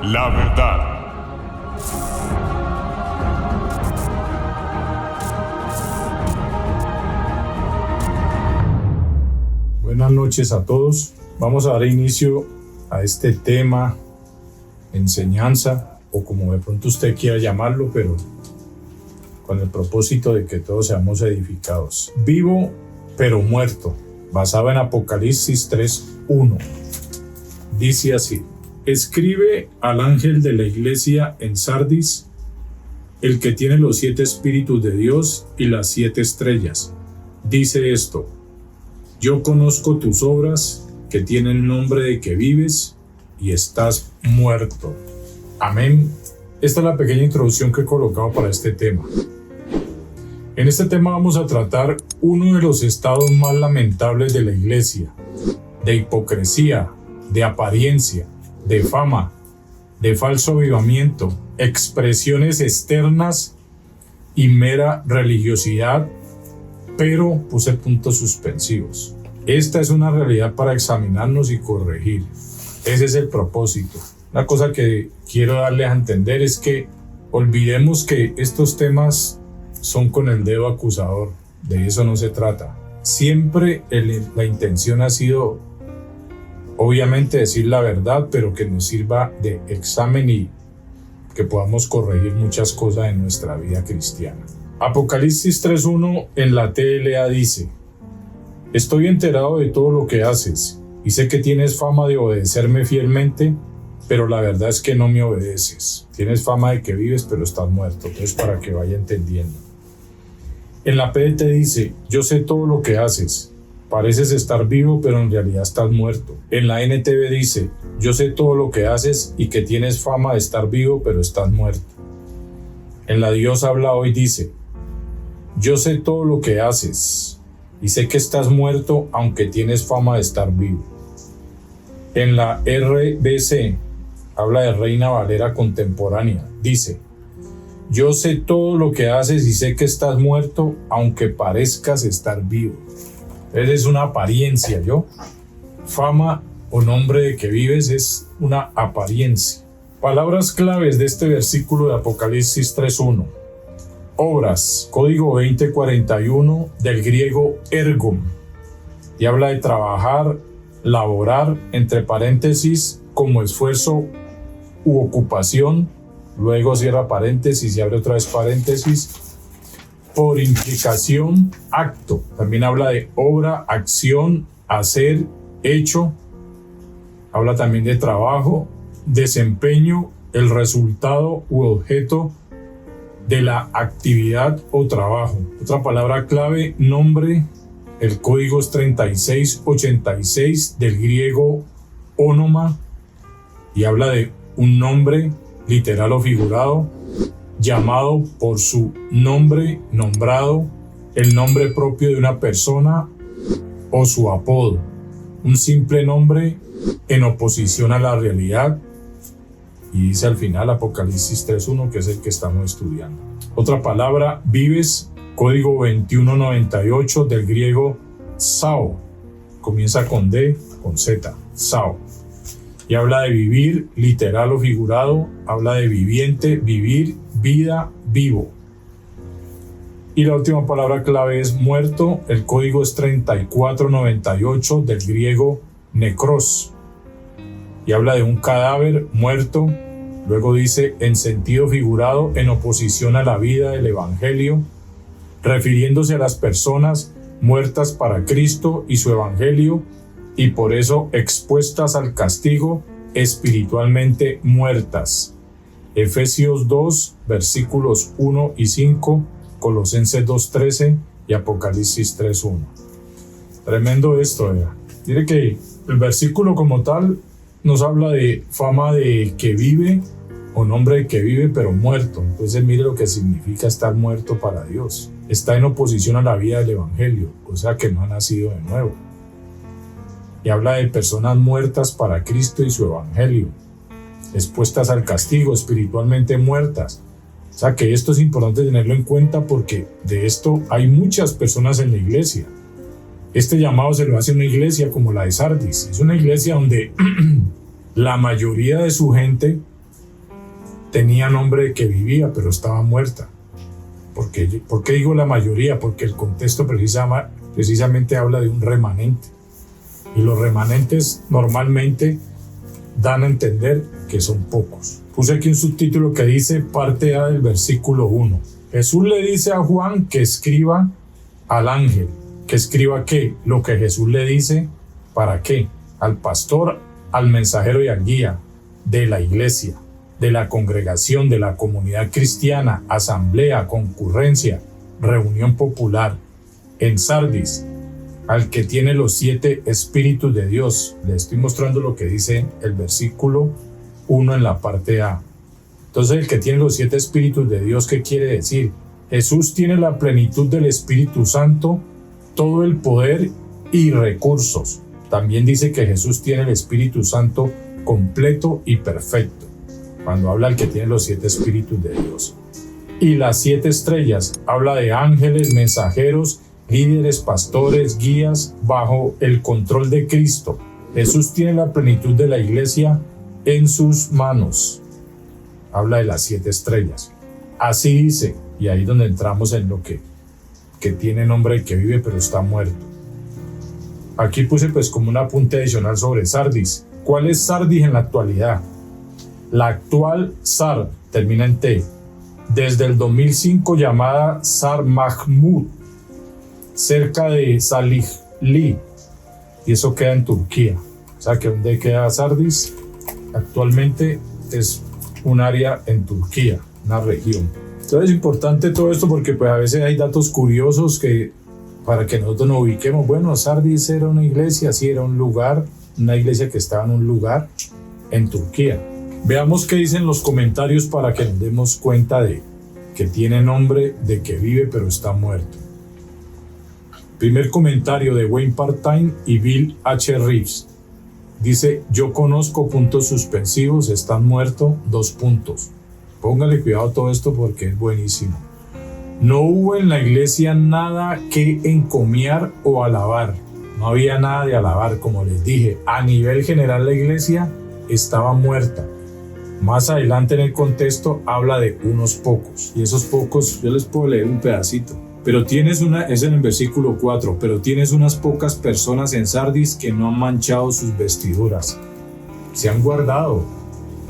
La verdad. Buenas noches a todos. Vamos a dar inicio a este tema, enseñanza, o como de pronto usted quiera llamarlo, pero con el propósito de que todos seamos edificados. Vivo pero muerto, basado en Apocalipsis 3:1. Dice así: escribe al ángel de la iglesia en Sardis, el que tiene los 7 espíritus de Dios y las 7 estrellas. Dice esto: yo conozco tus obras, que tienen nombre de que vives y estás muerto. Amén. Esta es la pequeña introducción que he colocado para este tema. En este tema vamos a tratar uno de los estados más lamentables de la iglesia: de hipocresía, de apariencia, de fama, de falso avivamiento, expresiones externas y mera religiosidad, pero puse puntos suspensivos. Esta es una realidad para examinarnos y corregir. Ese es el propósito. Una cosa que quiero darles a entender es que olvidemos que estos temas son con el dedo acusador. De eso no se trata. Siempre la intención ha sido, obviamente, decir la verdad, pero que nos sirva de examen y que podamos corregir muchas cosas en nuestra vida cristiana. Apocalipsis 3:1 en la TLA dice: estoy enterado de todo lo que haces y sé que tienes fama de obedecerme fielmente, pero la verdad es que no me obedeces. Tienes fama de que vives, pero estás muerto. Entonces, para que vaya entendiendo. En la PDT dice: yo sé todo lo que haces. Pareces estar vivo, pero en realidad estás muerto. En la NTV dice: yo sé todo lo que haces y que tienes fama de estar vivo, pero estás muerto. En la Dios habla hoy dice: yo sé todo lo que haces y sé que estás muerto, aunque tienes fama de estar vivo. En la RBC habla de Reina Valera contemporánea. Dice: yo sé todo lo que haces y sé que estás muerto, aunque parezcas estar vivo. Esa es una apariencia, ¿yo? Fama o nombre de que vives es una apariencia. Palabras claves de este versículo de Apocalipsis 3:1. Obras, código 2041 del griego ergon, y habla de trabajar, laborar, entre paréntesis, como esfuerzo u ocupación, luego cierra paréntesis y abre otra vez paréntesis, por implicación, acto. También habla de obra, acción, hacer, hecho. Habla también de trabajo, desempeño, el resultado u objeto de la actividad o trabajo. Otra palabra clave, nombre, el código es 3686 del griego ónoma, y habla de un nombre literal o figurado, llamado por su nombre, nombrado, el nombre propio de una persona o su apodo. Un simple nombre en oposición a la realidad. Y dice al final Apocalipsis 3:1, que es el que estamos estudiando. Otra palabra, vives, código 2198 del griego sao. Comienza con D, con Z, sao. Y habla de vivir, literal o figurado. Habla de viviente, vivir, vida, vivo. Y la última palabra clave es muerto. El código es 3498 del griego necros. Y habla de un cadáver muerto. Luego dice en sentido figurado, en oposición a la vida del evangelio, refiriéndose a las personas muertas para Cristo y su evangelio, y por eso expuestas al castigo, espiritualmente muertas. Efesios 2, versículos 1 y 5, Colosenses 2:13 y Apocalipsis 3:1. Tremendo esto, ¿verdad? Dice que el versículo como tal nos habla de fama de que vive, o nombre de que vive pero muerto. Entonces mire lo que significa estar muerto para Dios. Está en oposición a la vida del evangelio, o sea que no ha nacido de nuevo. Y habla de personas muertas para Cristo y su evangelio, expuestas al castigo, espiritualmente muertas. O sea que esto es importante tenerlo en cuenta, porque de esto hay muchas personas en la iglesia. Este llamado se lo hace una iglesia como la de Sardis. Es una iglesia donde la mayoría de su gente tenía nombre de que vivía, pero estaba muerta. ¿Por qué digo la mayoría? Porque el contexto precisamente habla de un remanente. Y los remanentes normalmente dan a entender que son pocos. Puse aquí un subtítulo que dice parte A del versículo 1. Jesús le dice a Juan que escriba al ángel. ¿Que escriba qué? Lo que Jesús le dice. ¿Para qué? Al pastor, al mensajero y al guía de la iglesia, de la congregación, de la comunidad cristiana, asamblea, concurrencia, reunión popular, en Sardis, al que tiene los 7 espíritus de Dios. Le estoy mostrando lo que dice el versículo 1 en la parte A. Entonces, el que tiene los 7 espíritus de Dios, ¿qué quiere decir? Jesús tiene la plenitud del Espíritu Santo, todo el poder y recursos. También dice que Jesús tiene el Espíritu Santo completo y perfecto, cuando habla el que tiene los 7 espíritus de Dios. Y las 7 estrellas, habla de ángeles, mensajeros, líderes, pastores, guías, bajo el control de Cristo. Jesús tiene la plenitud de la iglesia en sus manos. Habla de las 7 estrellas. Así dice, y ahí es donde entramos en lo que tiene nombre de que vive pero está muerto. Aquí puse pues como un apunte adicional sobre Sardis. ¿Cuál es Sardis en la actualidad? La actual Sar termina en T. Desde el 2005 llamada Sar Mahmud, cerca de Salihli, y eso queda en Turquía. O sea que donde queda Sardis actualmente es un área en Turquía, una región. Entonces es importante todo esto porque pues a veces hay datos curiosos que para que nosotros nos ubiquemos. Bueno, Sardis era una iglesia, sí, era un lugar, una iglesia que estaba en un lugar en Turquía. Veamos qué dicen los comentarios para que nos demos cuenta de que tiene nombre de que vive pero está muerto. Primer comentario de Wayne Partain y Bill H. Reeves. Dice, yo conozco puntos suspensivos, están muertos, 2 puntos. Póngale cuidado a todo esto porque es buenísimo. No hubo en la iglesia nada que encomiar o alabar. No había nada de alabar, como les dije. A nivel general la iglesia estaba muerta. Más adelante en el contexto habla de unos pocos. Y esos pocos, yo les puedo leer un pedacito. Pero tienes es en el versículo 4, pero tienes unas pocas personas en Sardis que no han manchado sus vestiduras. Se han guardado,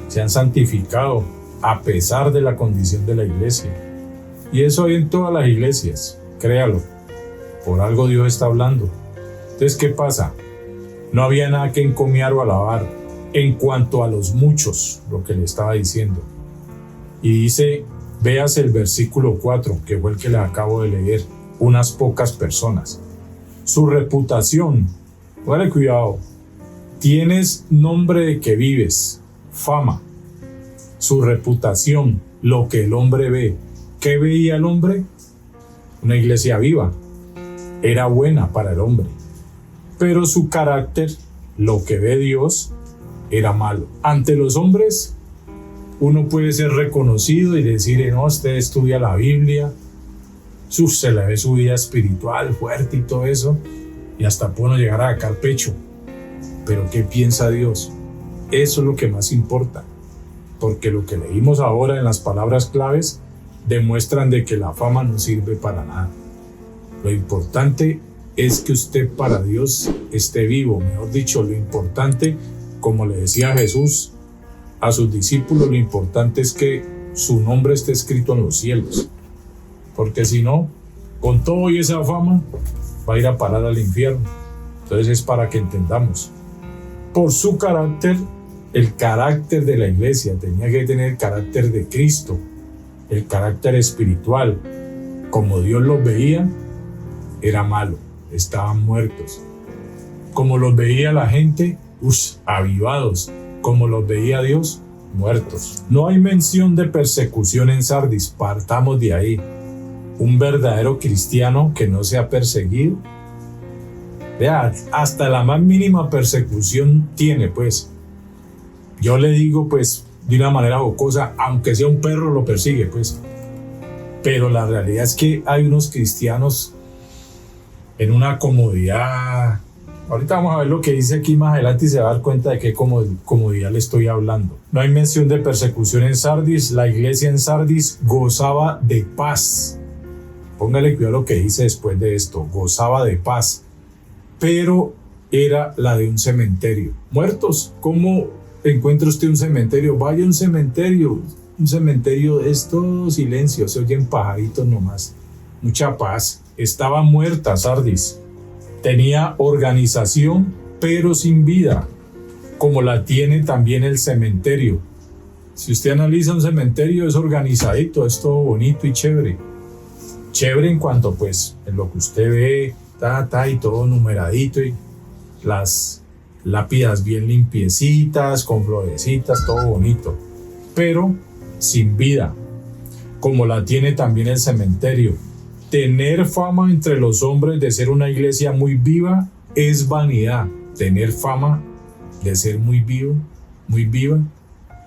se han santificado, a pesar de la condición de la iglesia. Y eso hay en todas las iglesias, créalo. Por algo Dios está hablando. Entonces, ¿qué pasa? No había nada que encomiar o alabar en cuanto a los muchos, lo que le estaba diciendo. Y dice, veas el versículo 4, que fue el que les acabo de leer, unas pocas personas. Su reputación, póngale cuidado, tienes nombre de que vives, fama. Su reputación, lo que el hombre ve. ¿Qué veía el hombre? Una iglesia viva. Era buena para el hombre. Pero su carácter, lo que ve Dios, era malo. Ante los hombres, uno puede ser reconocido y decir, no, usted estudia la Biblia, se le ve su vida espiritual fuerte y todo eso, y hasta puede llegar a sacar pecho. Pero ¿qué piensa Dios? Eso es lo que más importa. Porque lo que leímos ahora en las palabras claves demuestran de que la fama no sirve para nada. Lo importante es que usted para Dios esté vivo. Mejor dicho, lo importante, como le decía Jesús a sus discípulos, lo importante es que su nombre esté escrito en los cielos. Porque si no, con todo y esa fama, va a ir a parar al infierno. Entonces es para que entendamos. Por su carácter, el carácter de la iglesia tenía que tener el carácter de Cristo, el carácter espiritual. Como Dios los veía, era malo, estaban muertos. Como los veía la gente, avivados. Como los veía Dios, muertos. No hay mención de persecución en Sardis, partamos de ahí. Un verdadero cristiano que no sea perseguido, vea, hasta la más mínima persecución tiene, pues. Yo le digo, pues, de una manera jocosa, aunque sea un perro lo persigue, pues. Pero la realidad es que hay unos cristianos en una comodidad, Ahorita vamos a ver lo que dice aquí más adelante y se va a dar cuenta de qué comodidad le estoy hablando. No hay mención de persecución en Sardis. La iglesia en Sardis gozaba de paz. Póngale cuidado a lo que dice después de esto. Gozaba de paz. Pero era la de un cementerio. Muertos. ¿Cómo encuentra usted un cementerio? Vaya a un cementerio. Un cementerio es todo silencio. Se oyen pajaritos nomás. Mucha paz. Estaba muerta Sardis. Tenía organización, pero sin vida, como la tiene también el cementerio. Si usted analiza un cementerio, es organizadito, es todo bonito y chévere. Chévere en cuanto, pues, en lo que usted ve, y todo numeradito, y las lápidas bien limpiecitas, con florecitas, todo bonito. Pero sin vida, como la tiene también el cementerio. Tener fama entre los hombres de ser una iglesia muy viva es vanidad. Tener fama de ser muy viva,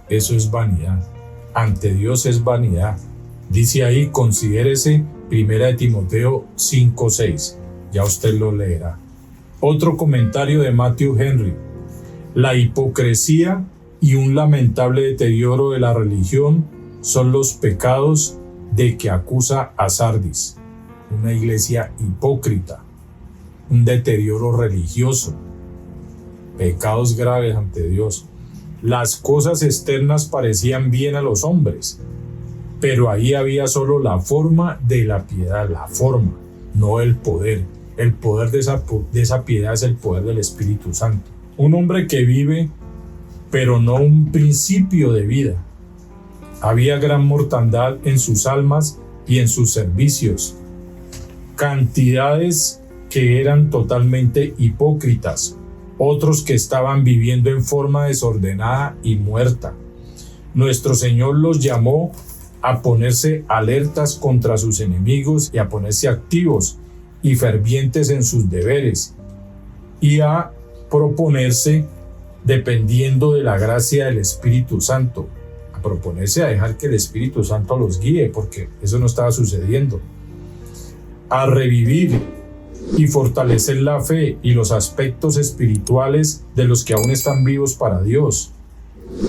eso es vanidad. Ante Dios es vanidad. Dice ahí, considérese 1 Timoteo 5:6. Ya usted lo leerá. Otro comentario de Matthew Henry. La hipocresía y un lamentable deterioro de la religión son los pecados de que acusa a Sardis. Una iglesia hipócrita, un deterioro religioso, pecados graves ante Dios. Las cosas externas parecían bien a los hombres, pero ahí había solo la forma de la piedad, la forma, no el poder. El poder de esa piedad es el poder del Espíritu Santo. Un hombre que vive, pero no un principio de vida. Había gran mortandad en sus almas y en sus servicios. Cantidades que eran totalmente hipócritas, otros que estaban viviendo en forma desordenada y muerta. Nuestro Señor los llamó a ponerse alertas contra sus enemigos y a ponerse activos y fervientes en sus deberes y a proponerse dependiendo de la gracia del Espíritu Santo, a proponerse a dejar que el Espíritu Santo los guíe, porque eso no estaba sucediendo. A revivir y fortalecer la fe y los aspectos espirituales de los que aún están vivos para Dios,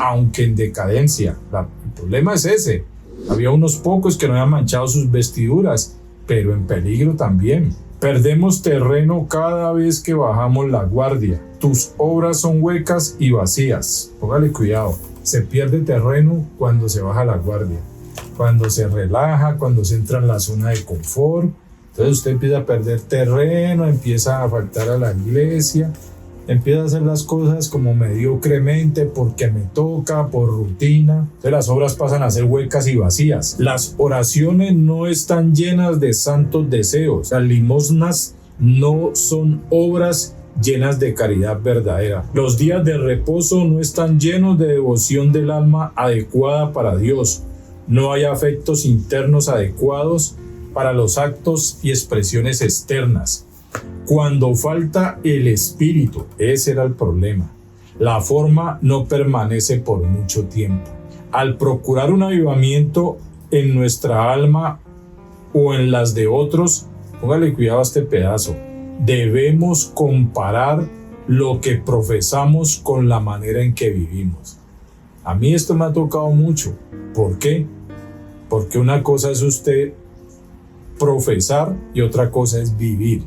aunque en decadencia. El problema es ese. Había unos pocos que no habían manchado sus vestiduras, pero en peligro también. Perdemos terreno cada vez que bajamos la guardia. Tus obras son huecas y vacías. Póngale cuidado. Se pierde terreno cuando se baja la guardia, cuando se relaja, cuando se entra en la zona de confort. Entonces usted empieza a perder terreno, empieza a faltar a la iglesia, empieza a hacer las cosas como mediocremente porque me toca, por rutina. Entonces las obras pasan a ser huecas y vacías. Las oraciones no están llenas de santos deseos. Las limosnas no son obras llenas de caridad verdadera. Los días de reposo no están llenos de devoción del alma adecuada para Dios. No hay afectos internos adecuados para los actos y expresiones externas. Cuando falta el espíritu, ese era el problema. La forma no permanece por mucho tiempo. Al procurar un avivamiento en nuestra alma o en las de otros, póngale cuidado a este pedazo, debemos comparar lo que profesamos con la manera en que vivimos. A mí esto me ha tocado mucho. ¿Por qué? Porque una cosa es usted profesar y otra cosa es vivir.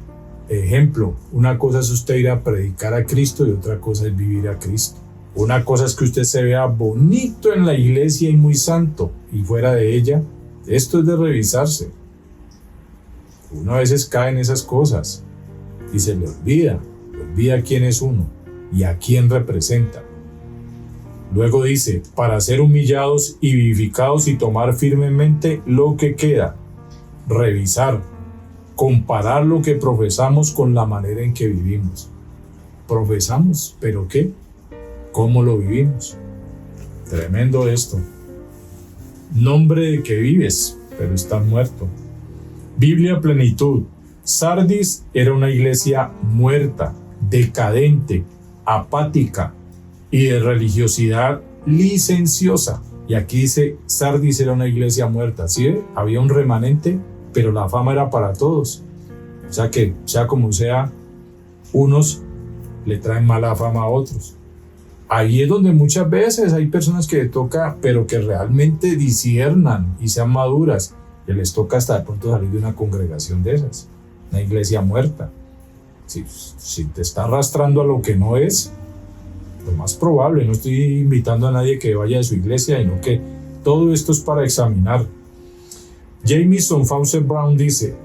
Ejemplo, una cosa es usted ir a predicar a Cristo y otra cosa es vivir a Cristo. Una cosa es que usted se vea bonito en la iglesia y muy santo, y fuera de ella, esto es de revisarse. Uno a veces cae en esas cosas y se le olvida quién es uno y a quién representa. Luego dice, para ser humillados y vivificados y tomar firmemente lo que queda. Revisar, comparar lo que profesamos con la manera en que vivimos. Profesamos, ¿pero qué? ¿Cómo lo vivimos? Tremendo esto. Nombre de que vives, pero estás muerto. Biblia plenitud. Sardis era una iglesia muerta, decadente, apática y de religiosidad licenciosa. Y aquí dice, Sardis era una iglesia muerta. ¿Sí ve? Había un remanente, pero la fama era para todos. O sea que, sea como sea, unos le traen mala fama a otros. Ahí es donde muchas veces hay personas que les toca, pero que realmente disciernan y sean maduras, que les toca hasta de pronto salir de una congregación de esas, una iglesia muerta. Si te está arrastrando a lo que no es, lo más probable, no estoy invitando a nadie que vaya a su iglesia, sino que todo esto es para examinar. Jamieson Fawcett Brown dice: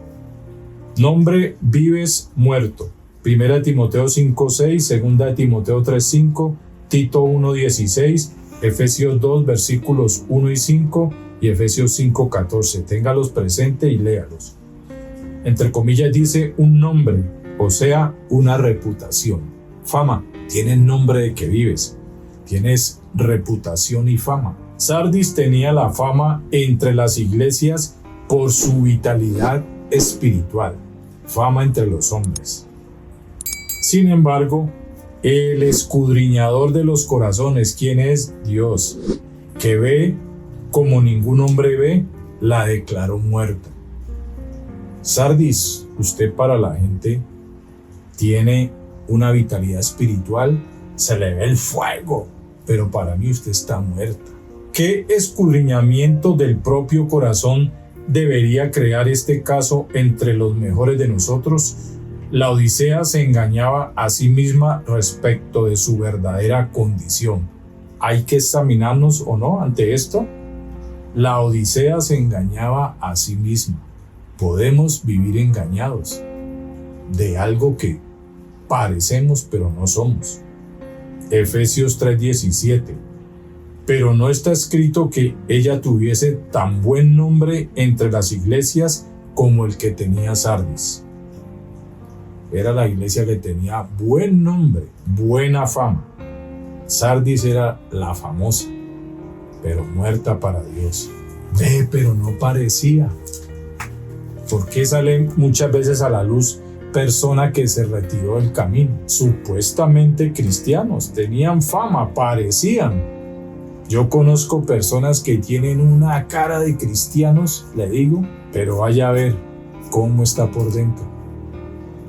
nombre vives muerto. 1 Timoteo 5:6, 2 Timoteo 3:5, Tito 1:16, Efesios 2 versículos 1 y 5 y Efesios 5:14. Téngalos presente y léalos. Entre comillas dice un nombre, o sea, una reputación. Fama, tienes nombre de que vives, tienes reputación y fama. Sardis tenía la fama entre las iglesias por su vitalidad espiritual, fama entre los hombres. Sin embargo, el escudriñador de los corazones, ¿quién es? Dios, que ve como ningún hombre ve, la declaró muerta. Sardis, usted para la gente tiene una vitalidad espiritual, se le ve el fuego, pero para mí usted está muerta. ¿Qué escudriñamiento del propio corazón debería crear este caso entre los mejores de nosotros? La Odisea se engañaba a sí misma respecto de su verdadera condición. ¿Hay que examinarnos o no ante esto? La Odisea se engañaba a sí misma. Podemos vivir engañados de algo que parecemos pero no somos. Efesios 3:17. Pero no está escrito que ella tuviese tan buen nombre entre las iglesias como el que tenía Sardis. Era la iglesia que tenía buen nombre, buena fama. Sardis era la famosa, pero muerta para Dios. Pero no parecía. ¿Por qué sale muchas veces a la luz persona que se retiró del camino? Supuestamente cristianos, tenían fama, parecían. Yo conozco personas que tienen una cara de cristianos, le digo, pero vaya a ver cómo está por dentro,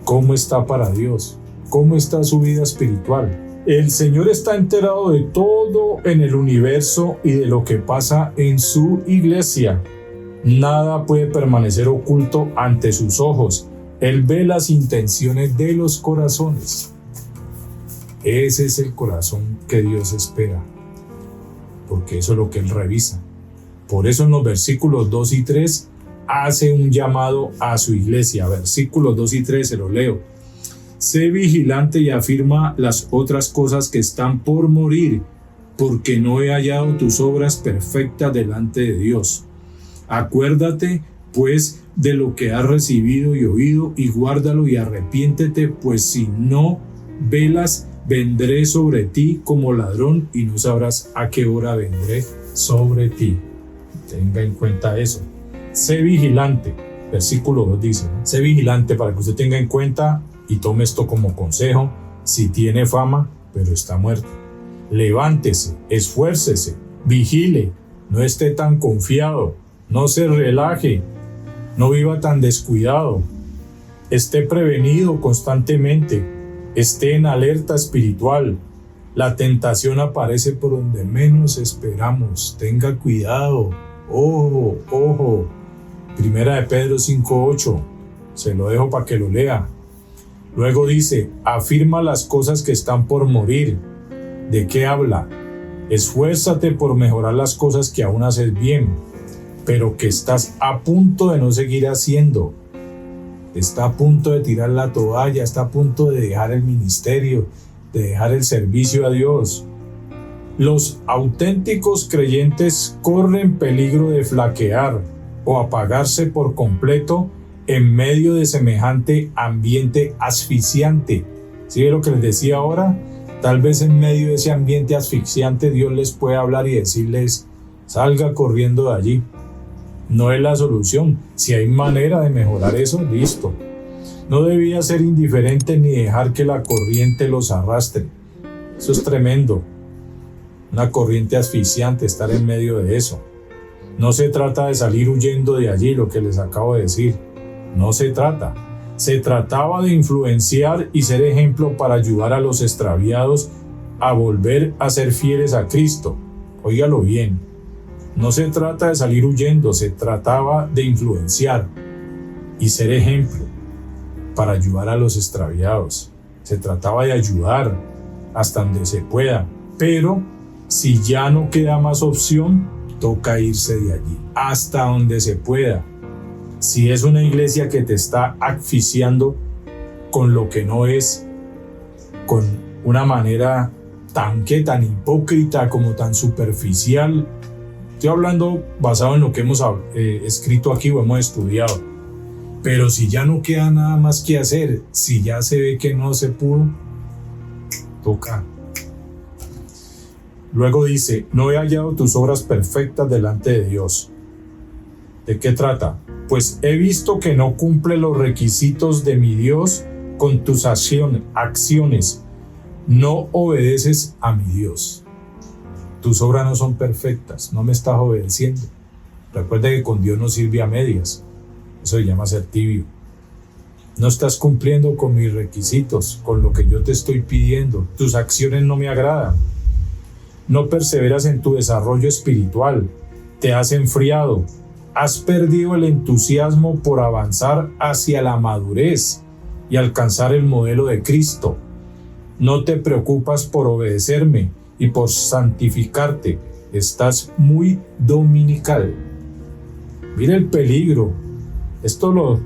cómo está para Dios, cómo está su vida espiritual. El Señor está enterado de todo en el universo y de lo que pasa en su iglesia. Nada puede permanecer oculto ante sus ojos. Él ve las intenciones de los corazones. Ese es el corazón que Dios espera, porque eso es lo que Él revisa. Por eso en los versículos 2 y 3 hace un llamado a su iglesia. Versículos 2 y 3 se lo leo. Sé vigilante y afirma las otras cosas que están por morir, porque no he hallado tus obras perfectas delante de Dios. Acuérdate, pues, de lo que has recibido y oído, y guárdalo y arrepiéntete, pues si no velas, vendré sobre ti como ladrón y no sabrás a qué hora vendré sobre ti. Tenga en cuenta eso. Sé vigilante. Versículo 2 dice, ¿no? Sé vigilante para que usted tenga en cuenta y tome esto como consejo. Si tiene fama, pero está muerto. Levántese, esfuércese, vigile, no esté tan confiado, no se relaje, no viva tan descuidado. Esté prevenido constantemente, esté en alerta espiritual. La tentación aparece por donde menos esperamos. Tenga cuidado. Ojo, ojo. Primera de Pedro 5:8. Se lo dejo para que lo lea. Luego dice, afirma las cosas que están por morir. ¿De qué habla? Esfuérzate por mejorar las cosas que aún haces bien, pero que estás a punto de no seguir haciendo. Está a punto de tirar la toalla, está a punto de dejar el ministerio, de dejar el servicio a Dios. Los auténticos creyentes corren peligro de flaquear o apagarse por completo en medio de semejante ambiente asfixiante. ¿Sí ve lo que les decía ahora? Tal vez en medio de ese ambiente asfixiante Dios les puede hablar y decirles, salga corriendo de allí. No es la solución. Si hay manera de mejorar eso, listo. No debía ser indiferente ni dejar que la corriente los arrastre. Eso es tremendo. Una corriente asfixiante, estar en medio de eso. No se trata de salir huyendo de allí, lo que les acabo de decir. No se trata. Se trataba de influenciar y ser ejemplo para ayudar a los extraviados a volver a ser fieles a Cristo. Óigalo bien, no se trata de salir huyendo, se trataba de influenciar y ser ejemplo para ayudar a los extraviados. Se trataba de ayudar hasta donde se pueda, pero si ya no queda más opción, toca irse de allí, hasta donde se pueda. Si es una iglesia que te está asfixiando con lo que no es, con una manera tan hipócrita como tan superficial, estoy hablando basado en lo que hemos escrito aquí o hemos estudiado, pero si ya no queda nada más que hacer, si ya se ve que no se pudo, toca. Luego dice, no he hallado tus obras perfectas delante de Dios. ¿De qué trata? Pues he visto que no cumple los requisitos de mi Dios con tus acciones. No obedeces a mi Dios. Tus obras no son perfectas, no me estás obedeciendo. Recuerda que con Dios no sirve a medias. Eso se llama ser tibio. No estás cumpliendo con mis requisitos, con lo que yo te estoy pidiendo. Tus acciones no me agradan. No perseveras en tu desarrollo espiritual. Te has enfriado. Has perdido el entusiasmo por avanzar hacia la madurez y alcanzar el modelo de Cristo. No te preocupas por obedecerme y por santificarte. Estás muy dominical. Mira el peligro. Esto lo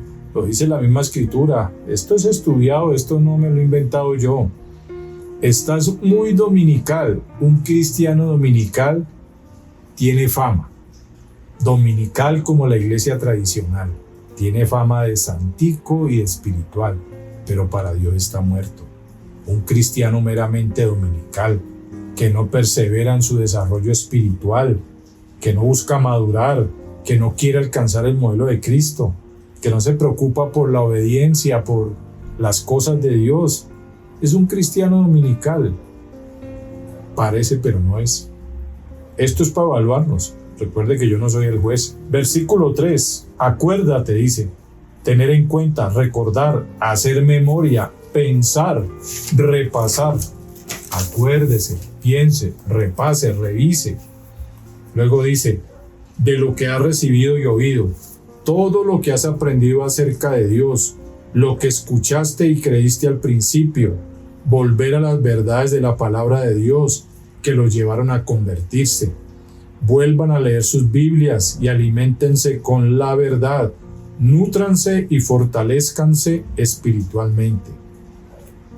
dice la misma escritura. Esto es estudiado, esto no me lo he inventado yo. Estás muy dominical. Un cristiano dominical tiene fama. Dominical como la iglesia tradicional. Tiene fama de santico y de espiritual, pero para Dios está muerto. Un cristiano meramente dominical, que no persevera en su desarrollo espiritual, que no busca madurar, que no quiere alcanzar el modelo de Cristo, que no se preocupa por la obediencia, por las cosas de Dios. Es un cristiano dominical. Parece, pero no es. Esto es para evaluarnos. Recuerde que yo no soy el juez. Versículo 3. Acuérdate, dice, tener en cuenta, recordar, hacer memoria, pensar, repasar. Acuérdese, piense, repase, revise. Luego dice, de lo que has recibido y oído, todo lo que has aprendido acerca de Dios, lo que escuchaste y creíste al principio, volver a las verdades de la palabra de Dios que los llevaron a convertirse. Vuelvan a leer sus Biblias y aliméntense con la verdad. Nútranse y fortalezcanse espiritualmente.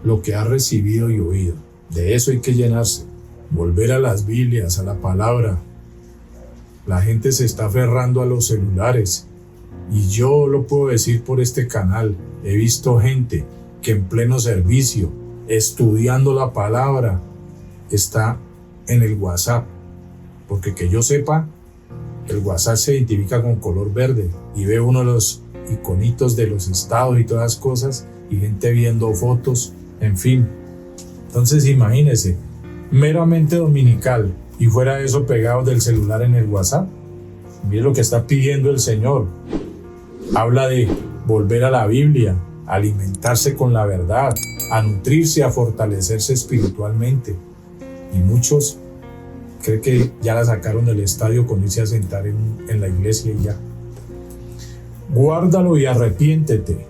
Lo que has recibido y oído, de eso hay que llenarse. Volver a las Biblias, a la palabra. La gente se está aferrando a los celulares. Y yo lo puedo decir por este canal. He visto gente que en pleno servicio, estudiando la palabra, está en el WhatsApp. Porque que yo sepa, el WhatsApp se identifica con color verde y ve uno de los iconitos de los estados y todas las cosas y gente viendo fotos, en fin. Entonces imagínese, meramente dominical y fuera de eso pegados del celular en el WhatsApp. Mire lo que está pidiendo el Señor. Habla de volver a la Biblia, a alimentarse con la verdad, a nutrirse, a fortalecerse espiritualmente. Y muchos creen que ya la sacaron del estadio con irse a sentar en la iglesia y ya. Guárdalo y arrepiéntete.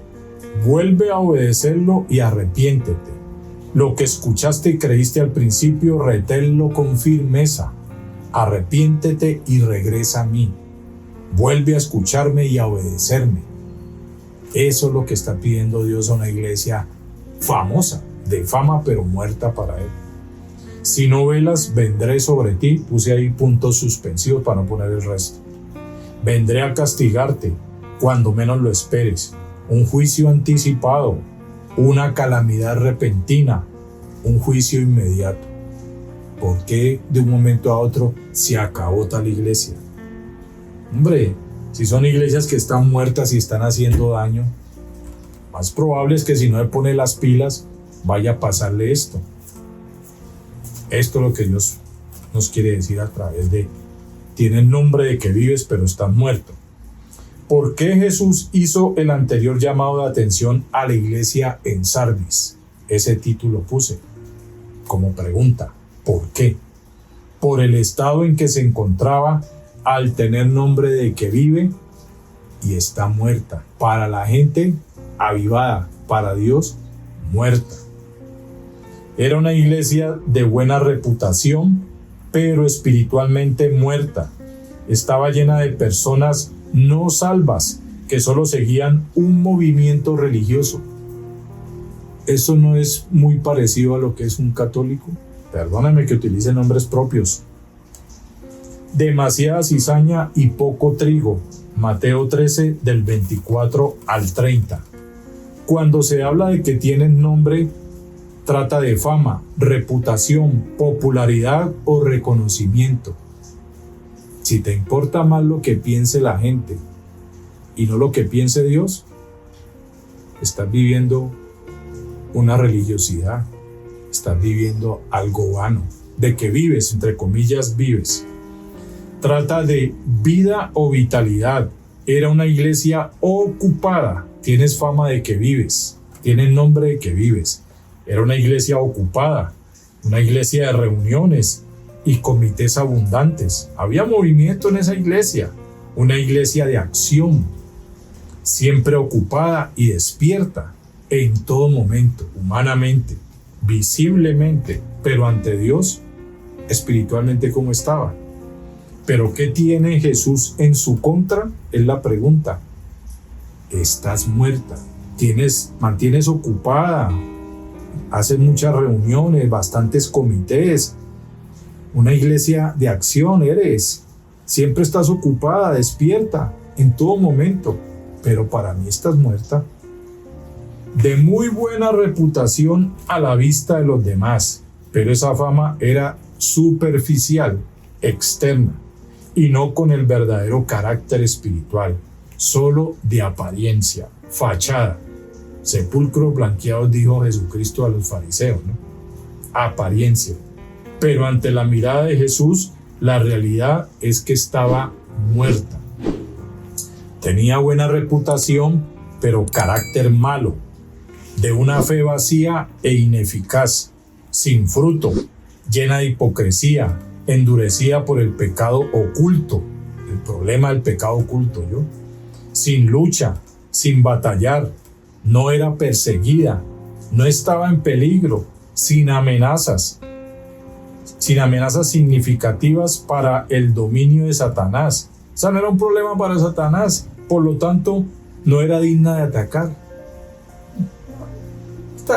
Vuelve a obedecerlo y arrepiéntete. Lo que escuchaste y creíste al principio, reténlo con firmeza. Arrepiéntete y regresa a mí. Vuelve a escucharme y a obedecerme. Eso es lo que está pidiendo Dios a una iglesia famosa, de fama pero muerta para Él. Si no velas, vendré sobre ti. Puse ahí puntos suspensivos para no poner el resto. Vendré a castigarte cuando menos lo esperes. Un juicio anticipado, una calamidad repentina, un juicio inmediato. ¿Por qué de un momento a otro se acabó tal iglesia? Hombre, si son iglesias que están muertas y están haciendo daño, más probable es que si no le pone las pilas, vaya a pasarle esto. Esto es lo que Dios nos quiere decir a través de: tienes nombre de que vives, pero estás muerto. ¿Por qué Jesús hizo el anterior llamado de atención a la iglesia en Sardis? Ese título puse como pregunta. ¿Por qué? Por el estado en que se encontraba al tener nombre de que vive y está muerta. Para la gente, avivada. Para Dios, muerta. Era una iglesia de buena reputación, pero espiritualmente muerta. Estaba llena de personas no salvas que solo seguían un movimiento religioso. ¿Eso no es muy parecido a lo que es un católico? Perdóname que utilice nombres propios. Demasiada cizaña y poco trigo. Mateo 13, del 24 al 30. Cuando se habla de que tienen nombre, trata de fama, reputación, popularidad o reconocimiento. Si te importa más lo que piense la gente y no lo que piense Dios, estás viviendo una religiosidad, estás viviendo algo vano, de que vives, entre comillas, vives. Trata de vida o vitalidad. Era una iglesia ocupada. Tienes fama de que vives, tienes nombre de que vives. Era una iglesia ocupada, una iglesia de reuniones y comités abundantes. Había movimiento en esa iglesia, una iglesia de acción, siempre ocupada y despierta en todo momento, humanamente, visiblemente, pero ante Dios, espiritualmente, ¿cómo estaba? ¿Pero qué tiene Jesús en su contra? Es la pregunta. Estás muerta, mantienes ocupada, haces muchas reuniones, bastantes comités, una iglesia de acción eres, siempre estás ocupada, despierta, en todo momento, pero para mí estás muerta. De muy buena reputación a la vista de los demás, pero esa fama era superficial, externa, y no con el verdadero carácter espiritual, solo de apariencia, fachada. Sepulcros blanqueados, dijo Jesucristo a los fariseos, ¿no? Apariencia. Pero ante la mirada de Jesús, la realidad es que estaba muerta. Tenía buena reputación, pero carácter malo, de una fe vacía e ineficaz, sin fruto, llena de hipocresía, endurecida por el pecado oculto, el problema del pecado oculto, sin lucha, sin batallar, no era perseguida, no estaba en peligro, sin amenazas significativas para el dominio de Satanás. O sea, no era un problema para Satanás, por lo tanto, no era digna de atacar.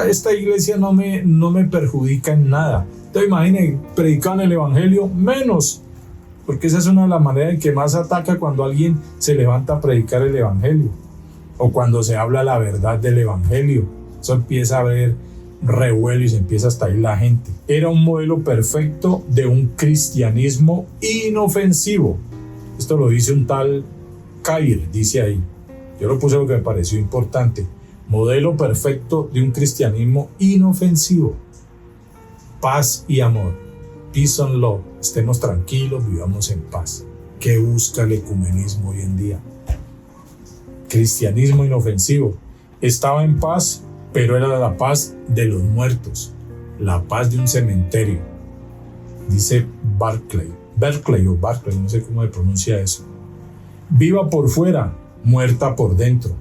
Esta iglesia no me perjudica en nada. Entonces imaginen, predican el evangelio menos, porque esa es una de las maneras en que más ataca cuando alguien se levanta a predicar el evangelio, o cuando se habla la verdad del evangelio. Eso empieza a haber revuelo y se empieza hasta ahí la gente. Era un modelo perfecto de un cristianismo inofensivo. Esto lo dice un tal Kair, dice ahí. Yo lo puse porque me pareció importante. Modelo perfecto de un cristianismo inofensivo. Paz y amor. Peace and love. Estemos tranquilos, vivamos en paz. ¿Qué busca el ecumenismo hoy en día? Cristianismo inofensivo. Estaba en paz, pero era la paz de los muertos. La paz de un cementerio. Dice Berkeley, no sé cómo se pronuncia eso. Viva por fuera, muerta por dentro.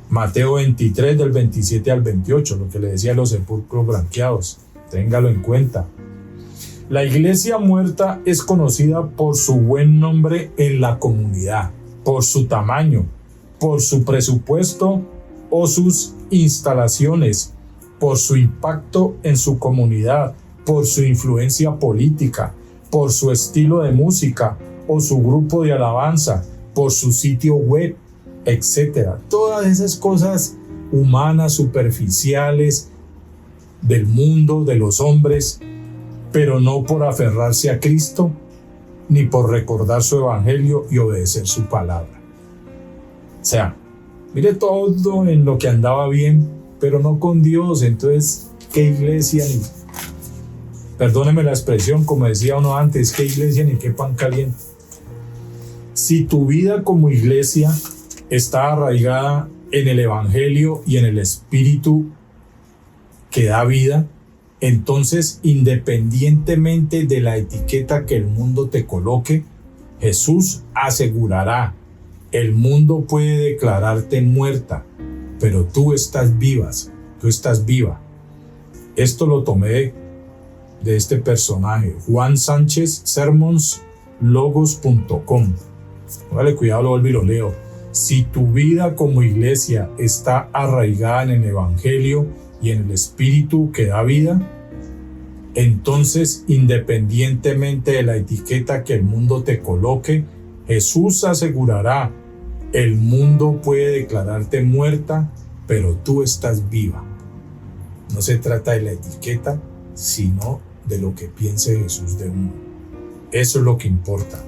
Mateo 23, del 27 al 28, lo que le decía a los sepulcros blanqueados. Téngalo en cuenta. La iglesia muerta es conocida por su buen nombre en la comunidad, por su tamaño, por su presupuesto o sus instalaciones, por su impacto en su comunidad, por su influencia política, por su estilo de música o su grupo de alabanza, por su sitio web, etc. Todas esas cosas humanas, superficiales, del mundo, de los hombres, pero no por aferrarse a Cristo, ni por recordar su evangelio y obedecer su palabra. O sea, mire todo en lo que andaba bien, pero no con Dios. Entonces, ¿qué iglesia? Perdóneme la expresión, como decía uno antes, ¿qué iglesia ni qué pan caliente? Si tu vida como iglesia está arraigada en el Evangelio y en el Espíritu que da vida, entonces, independientemente de la etiqueta que el mundo te coloque, Jesús asegurará: el mundo puede declararte muerta, pero tú estás viva. Esto lo tomé de este personaje, Juan Sánchez, sermonslogos.com. Póngale cuidado, lo vuelvo y lo leo. Si tu vida como iglesia está arraigada en el Evangelio y en el Espíritu que da vida, entonces, independientemente de la etiqueta que el mundo te coloque, Jesús asegurará: el mundo puede declararte muerta, pero tú estás viva. No se trata de la etiqueta, sino de lo que piense Jesús de uno. Eso es lo que importa.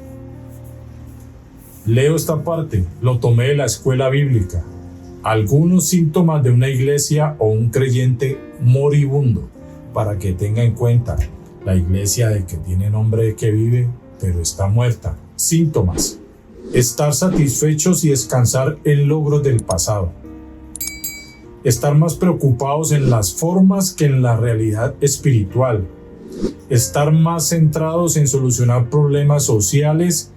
Leo esta parte, lo tomé de la escuela bíblica. Algunos síntomas de una iglesia o un creyente moribundo, para que tenga en cuenta la iglesia de que tiene nombre de que vive, pero está muerta. Síntomas: estar satisfechos y descansar en logros del pasado. Estar más preocupados en las formas que en la realidad espiritual. Estar más centrados en solucionar problemas sociales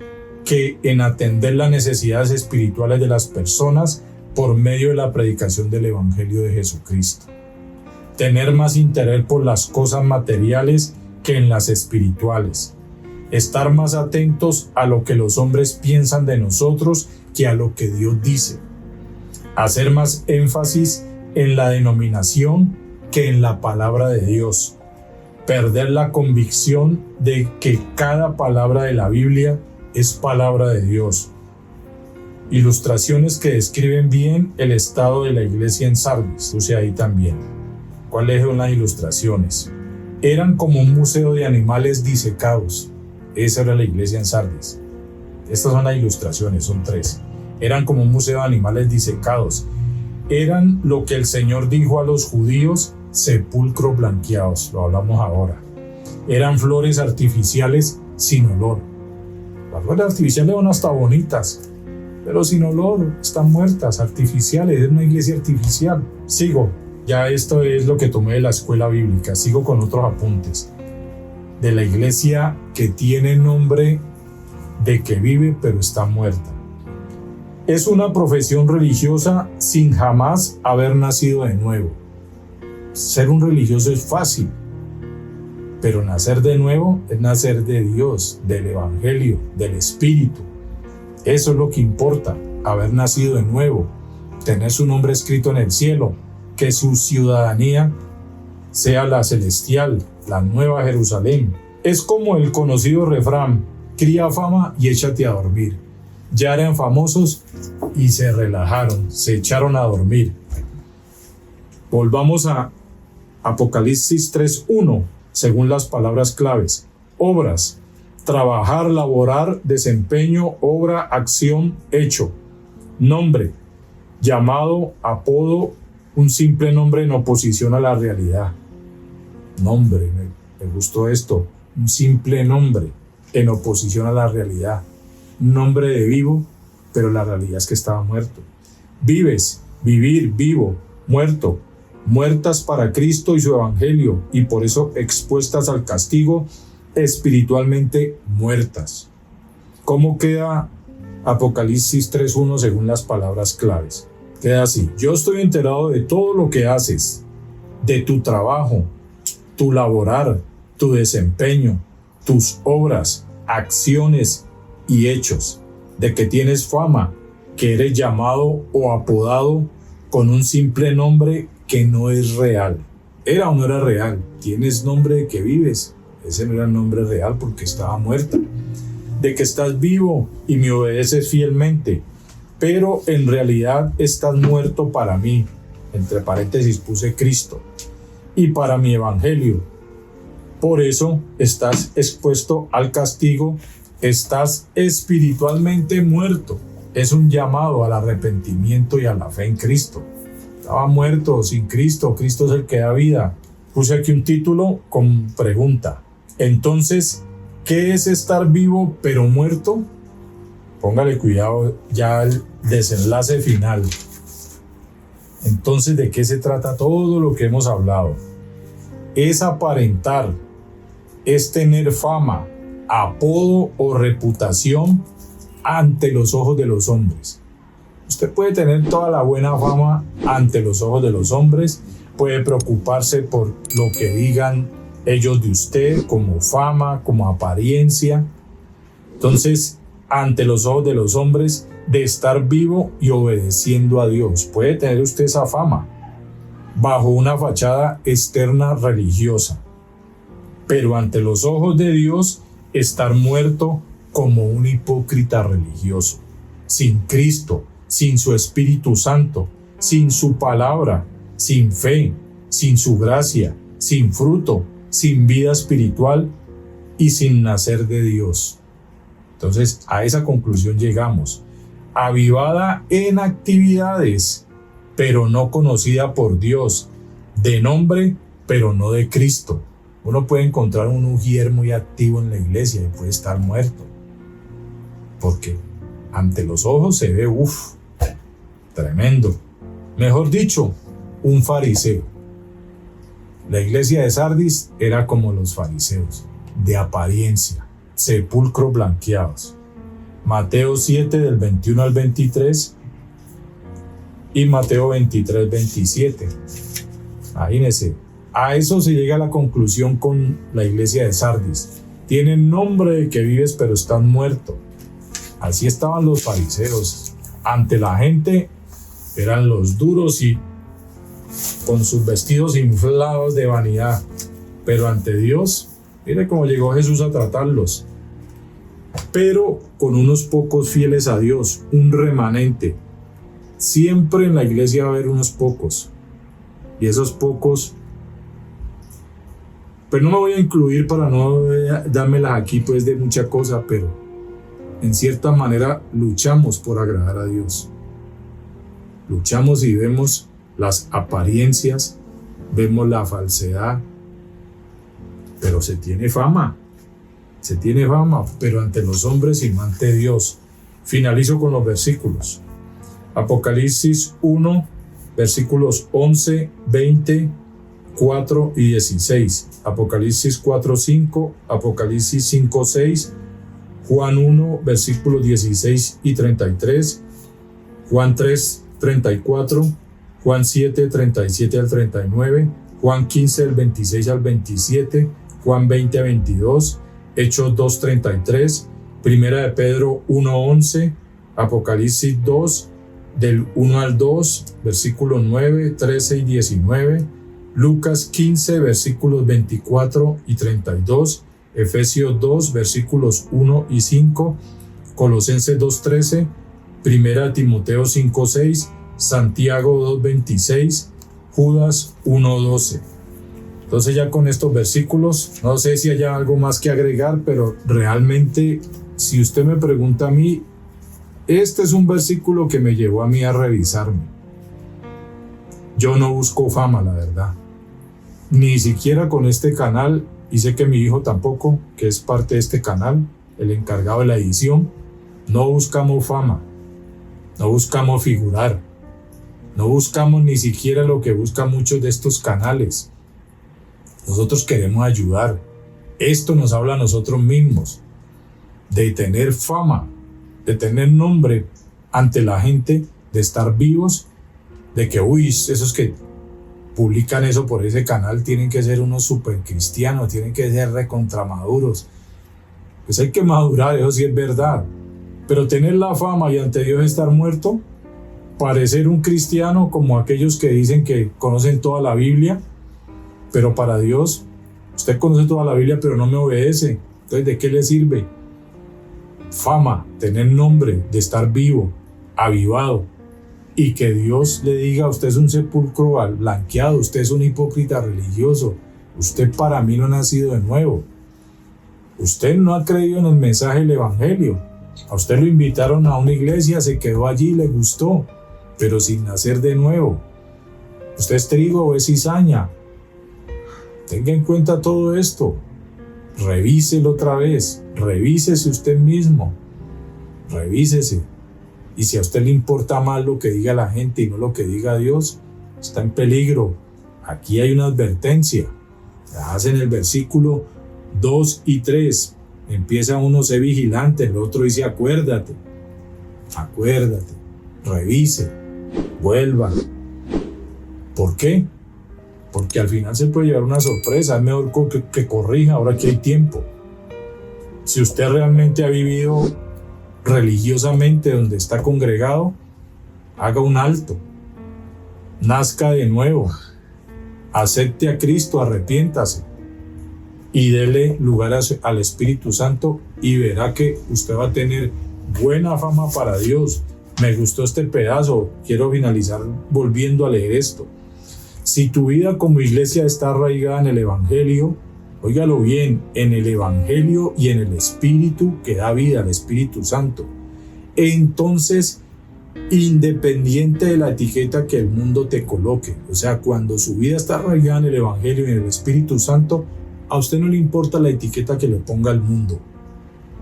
que en atender las necesidades espirituales de las personas por medio de la predicación del Evangelio de Jesucristo. Tener más interés por las cosas materiales que en las espirituales. Estar más atentos a lo que los hombres piensan de nosotros que a lo que Dios dice. Hacer más énfasis en la denominación que en la palabra de Dios. Perder la convicción de que cada palabra de la Biblia es palabra de Dios. Ilustraciones que describen bien el estado de la iglesia en Sardis. Puse ahí también. ¿Cuáles son las ilustraciones? Eran como un museo de animales disecados. Esa era la iglesia en Sardis. Estas son las ilustraciones, son 3. Eran como un museo de animales disecados. Eran lo que el Señor dijo a los judíos: sepulcros blanqueados. Lo hablamos ahora. Eran flores artificiales sin olor. Las flores artificiales son hasta bonitas, pero sin olor, están muertas, artificiales. Es una iglesia artificial. Sigo. Ya esto es lo que tomé de la escuela bíblica. Sigo con otros apuntes. De la iglesia que tiene nombre de que vive pero está muerta. Es una profesión religiosa sin jamás haber nacido de nuevo. Ser un religioso es fácil, pero nacer de nuevo es nacer de Dios, del Evangelio, del Espíritu. Eso es lo que importa, haber nacido de nuevo, tener su nombre escrito en el cielo, que su ciudadanía sea la celestial, la nueva Jerusalén. Es como el conocido refrán: cría fama y échate a dormir. Ya eran famosos y se relajaron, se echaron a dormir. Volvamos a Apocalipsis 3:1, según las palabras claves. Obras: trabajar, laborar, desempeño, obra, acción, hecho. Nombre: llamado, apodo, un simple nombre en oposición a la realidad. Nombre, me gustó esto. Un simple nombre en oposición a la realidad. Nombre de vivo, pero la realidad es que estaba muerto. Vives, vivir, vivo, muerto. Muertas para Cristo y su Evangelio, y por eso expuestas al castigo, espiritualmente muertas. ¿Cómo queda Apocalipsis 3:1 según las palabras claves? Queda así: yo estoy enterado de todo lo que haces, de tu trabajo, tu laborar, tu desempeño, tus obras, acciones y hechos, de que tienes fama, que eres llamado o apodado con un simple nombre que no es real. ¿Era o no era real? Tienes nombre de que vives. Ese no era el nombre real porque estaba muerta. De que estás vivo y me obedeces fielmente, pero en realidad estás muerto para mí. Entre paréntesis puse Cristo. Y para mi Evangelio. Por eso estás expuesto al castigo, estás espiritualmente muerto. Es un llamado al arrepentimiento y a la fe en Cristo. Estaba muerto sin Cristo, Cristo es el que da vida. Puse aquí un título con pregunta. Entonces, ¿qué es estar vivo pero muerto? Póngale cuidado ya al desenlace final. Entonces, ¿de qué se trata todo lo que hemos hablado? Es aparentar, es tener fama, apodo o reputación ante los ojos de los hombres. Usted puede tener toda la buena fama ante los ojos de los hombres, puede preocuparse por lo que digan ellos de usted como fama, como apariencia. Entonces, ante los ojos de los hombres, de estar vivo y obedeciendo a Dios. Puede tener usted esa fama bajo una fachada externa religiosa, pero ante los ojos de Dios, estar muerto como un hipócrita religioso, sin Cristo, sin su Espíritu Santo, sin su palabra, sin fe, sin su gracia, sin fruto, sin vida espiritual y sin nacer de Dios. Entonces, a esa conclusión llegamos. Avivada en actividades, pero no conocida por Dios, de nombre, pero no de Cristo. Uno puede encontrar un ujier muy activo en la iglesia y puede estar muerto, porque ante los ojos se ve, tremendo. Mejor dicho, un fariseo. La iglesia de Sardis era como los fariseos, de apariencia, sepulcros blanqueados. Mateo 7 del 21 al 23 y Mateo 23, 27. Imagínense, a eso se llega a la conclusión con la iglesia de Sardis. Tienen nombre de que vives, pero están muertos. Así estaban los fariseos. Ante la gente eran los duros y con sus vestidos inflados de vanidad. Pero ante Dios, mire cómo llegó Jesús a tratarlos. Pero con unos pocos fieles a Dios, un remanente. Siempre en la iglesia va a haber unos pocos. Y esos pocos, pero no me voy a incluir para no dármelas aquí pues de mucha cosa, pero en cierta manera luchamos por agradar a Dios. Luchamos y vemos las apariencias, vemos la falsedad, pero se tiene fama, pero ante los hombres y no ante Dios. Finalizo con los versículos. Apocalipsis 1, versículos 11, 20, 4 y 16. Apocalipsis 4, 5, Apocalipsis 5, 6, Juan 1, versículos 16 y 33, Juan 3, 34, Juan 7, 37 al 39, Juan 15, del 26 al 27, Juan 20 a 22, Hechos 2, 33, Primera de Pedro 1, 11, Apocalipsis 2, del 1 al 2, versículos 9, 13 y 19, Lucas 15, versículos 24 y 32, Efesios 2, versículos 1 y 5, Colosenses 2, 13, Primera de Timoteo 5, 6, Santiago 2, 26, Judas 1, 12. Entonces ya con estos versículos, no sé si haya algo más que agregar, pero realmente, si usted me pregunta a mí, este es un versículo que me llevó a mí a revisarme. Yo no busco fama, la verdad. Ni siquiera con este canal, y sé que mi hijo tampoco, que es parte de este canal, el encargado de la edición, no buscamos fama, no buscamos figurar, no buscamos ni siquiera lo que buscan muchos de estos canales. Nosotros queremos ayudar. Esto nos habla a nosotros mismos, de tener fama, de tener nombre ante la gente, de estar vivos, de que, esos que publican eso por ese canal tienen que ser unos super cristianos, tienen que ser recontramaduros. Pues hay que madurar, eso sí es verdad. Pero tener la fama y ante Dios estar muerto, parecer un cristiano como aquellos que dicen que conocen toda la Biblia, pero para Dios, usted conoce toda la Biblia pero no me obedece. Entonces, ¿de qué le sirve? Fama, tener nombre, de estar vivo, avivado, y que Dios le diga: usted es un sepulcro blanqueado, usted es un hipócrita religioso, usted para mí no ha nacido de nuevo, usted no ha creído en el mensaje del evangelio, a usted lo invitaron a una iglesia, se quedó allí, le gustó, pero sin nacer de nuevo, usted es trigo o es cizaña. Tenga en cuenta todo esto, revíselo otra vez, revísese usted mismo, revísese. Y si a usted le importa más lo que diga la gente y no lo que diga Dios, está en peligro. Aquí hay una advertencia. En el versículo 2 y 3 empieza uno: sé vigilante, el otro dice acuérdate, revise, vuelva. ¿Por qué? Porque al final se puede llevar una sorpresa. Es mejor que corrija ahora que hay tiempo. Si usted realmente ha vivido religiosamente donde está congregado, haga un alto, nazca de nuevo, acepte a Cristo, arrepiéntase y dele lugar al Espíritu Santo, y verá que usted va a tener buena fama para Dios. Me gustó este pedazo, quiero finalizar volviendo a leer esto. Si tu vida como iglesia está arraigada en el Evangelio, óigalo bien, en el Evangelio y en el Espíritu que da vida, el Espíritu Santo, entonces, independiente de la etiqueta que el mundo te coloque, o sea, cuando su vida está arraigada en el Evangelio y en el Espíritu Santo, a usted no le importa la etiqueta que le ponga el mundo.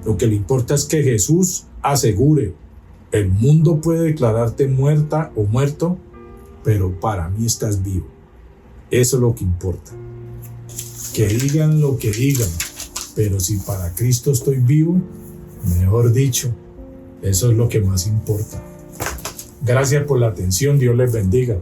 Lo que le importa es que Jesús asegure: el mundo puede declararte muerta o muerto, pero para mí estás vivo. Eso es lo que importa. Que digan lo que digan, pero si para Cristo estoy vivo, mejor dicho, eso es lo que más importa. Gracias por la atención. Dios les bendiga.